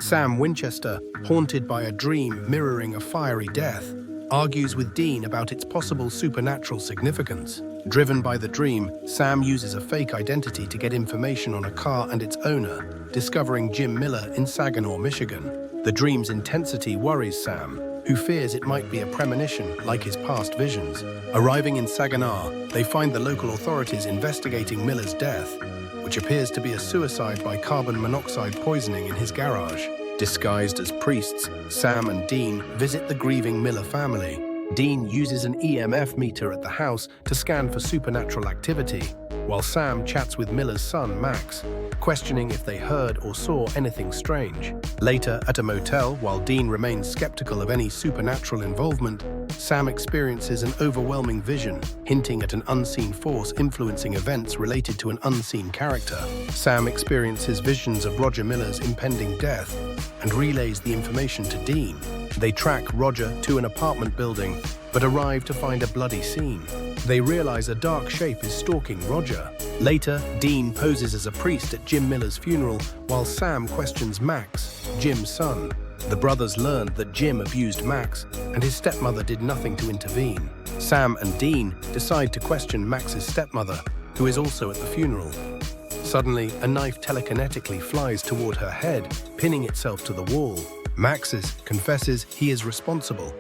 Sam Winchester, haunted by a dream mirroring a fiery death, argues with Dean about its possible supernatural significance. Driven by the dream, Sam uses a fake identity to get information on a car and its owner, discovering Jim Miller in Saginaw, Michigan. The dream's intensity worries Sam, who fears it might be a premonition like his past visions. Arriving in Saginaw, they find the local authorities investigating Miller's death, which appears to be a suicide by carbon monoxide poisoning in his garage. Disguised as priests, Sam and Dean visit the grieving Miller family. Dean uses an EMF meter at the house to scan for supernatural activity, while Sam chats with Miller's son, Max, questioning if they heard or saw anything strange. Later, at a motel, while Dean remains skeptical of any supernatural involvement, Sam experiences an overwhelming vision, hinting at an unseen force influencing events related to an unseen character. Sam experiences visions of Roger Miller's impending death and relays the information to Dean. They track Roger to an apartment building, but arrive to find a bloody scene. They realize a dark shape is stalking Roger. Later, Dean poses as a priest at Jim Miller's funeral, while Sam questions Max, Jim's son. The brothers learned that Jim abused Max, and his stepmother did nothing to intervene. Sam and Dean decide to question Max's stepmother, who is also at the funeral. Suddenly, a knife telekinetically flies toward her head, pinning itself to the wall. Max confesses he is responsible,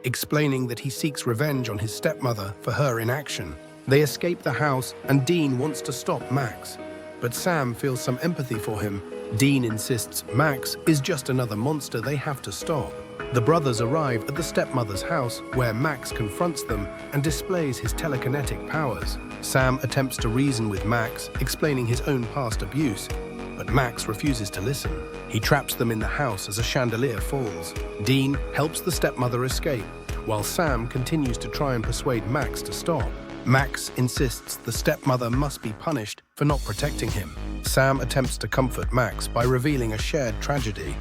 explaining that he seeks revenge on his stepmother for her inaction. They escape the house, and Dean wants to stop Max, but Sam feels some empathy for him. Dean insists Max is just another monster they have to stop. The brothers arrive at the stepmother's house, where Max confronts them and displays his telekinetic powers. Sam attempts to reason with Max, explaining his own past abuse, but Max refuses to listen. He traps them in the house as a chandelier falls. Dean helps the stepmother escape, while Sam continues to try and persuade Max to stop. Max insists the stepmother must be punished for not protecting him. Sam attempts to comfort Max by revealing a shared tragedy.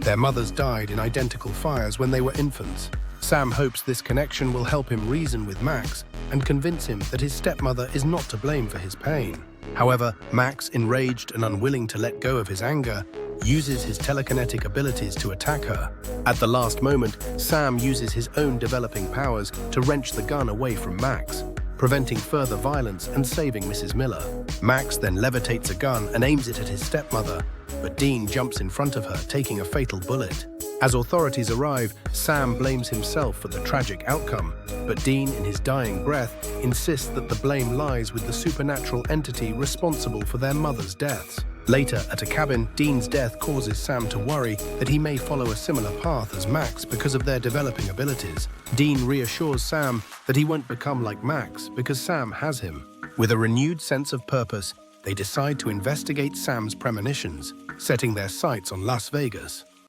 Their mothers died in identical fires when they were infants. Sam hopes this connection will help him reason with Max and convince him that his stepmother is not to blame for his pain. However, Max, enraged and unwilling to let go of his anger, uses his telekinetic abilities to attack her. At the last moment, Sam uses his own developing powers to wrench the gun away from Max, preventing further violence and saving Mrs. Miller. Max then levitates a gun and aims it at his stepmother, but Dean jumps in front of her, taking a fatal bullet. As authorities arrive, Sam blames himself for the tragic outcome, but Dean, in his dying breath, insists that the blame lies with the supernatural entity responsible for their mother's deaths. Later, at a cabin, Dean's death causes Sam to worry that he may follow a similar path as Max because of their developing abilities. Dean reassures Sam that he won't become like Max because Sam has him. With a renewed sense of purpose, they decide to investigate Sam's premonitions, setting their sights on Las Vegas.